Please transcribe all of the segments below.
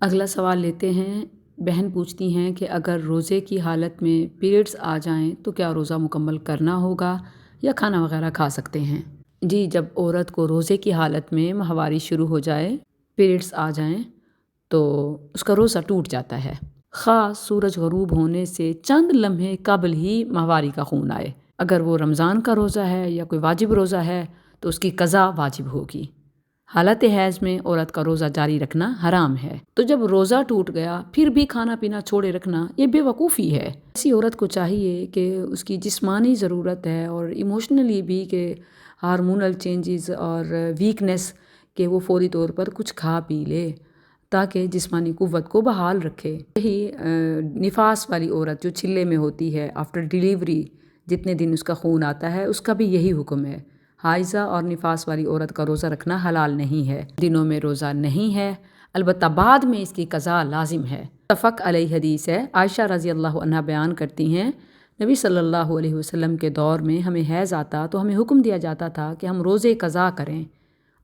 اگلا سوال لیتے ہیں۔ بہن پوچھتی ہیں کہ اگر روزے کی حالت میں پیریڈز آ جائیں تو کیا روزہ مکمل کرنا ہوگا یا کھانا وغیرہ کھا سکتے ہیں؟ جی، جب عورت کو روزے کی حالت میں ماہواری شروع ہو جائے، پیریڈز آ جائیں تو اس کا روزہ ٹوٹ جاتا ہے، خواہ سورج غروب ہونے سے چند لمحے قبل ہی ماہواری کا خون آئے۔ اگر وہ رمضان کا روزہ ہے یا کوئی واجب روزہ ہے تو اس کی قضا واجب ہوگی۔ حالت حیض میں عورت کا روزہ جاری رکھنا حرام ہے، تو جب روزہ ٹوٹ گیا پھر بھی کھانا پینا چھوڑے رکھنا یہ بے وقوفی ہے۔ ایسی عورت کو چاہیے کہ اس کی جسمانی ضرورت ہے اور ایموشنلی بھی کہ ہارمونل چینجز اور ویکنس کہ وہ فوری طور پر کچھ کھا پی لے تاکہ جسمانی قوت کو بحال رکھے۔ یہی نفاس والی عورت جو چھلے میں ہوتی ہے آفٹر ڈیلیوری، جتنے دن اس کا خون آتا ہے اس کا بھی یہی حکم ہے۔ حائضہ اور نفاس والی عورت کا روزہ رکھنا حلال نہیں ہے، دنوں میں روزہ نہیں ہے، البتہ بعد میں اس کی قضا لازم ہے۔ متفق علیہ حدیث ہے۔ عائشہ رضی اللہ عنہا بیان کرتی ہیں، نبی صلی اللہ علیہ وسلم کے دور میں ہمیں حیض آتا تو ہمیں حکم دیا جاتا تھا کہ ہم روزے قضا کریں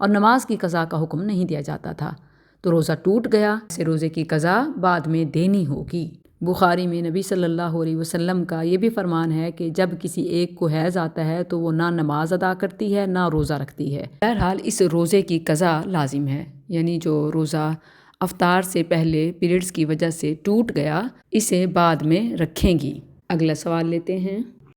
اور نماز کی قضا کا حکم نہیں دیا جاتا تھا، تو روزہ ٹوٹ گیا، اسے روزے کی قضا بعد میں دینی ہوگی۔ بخاری میں نبی صلی اللہ علیہ وسلم کا یہ بھی فرمان ہے کہ جب کسی ایک کو حیض آتا ہے تو وہ نہ نماز ادا کرتی ہے نہ روزہ رکھتی ہے۔ بہرحال اس روزے کی قضا لازم ہے، یعنی جو روزہ افطار سے پہلے پیریڈز کی وجہ سے ٹوٹ گیا اسے بعد میں رکھیں گی۔ اگلا سوال لیتے ہیں۔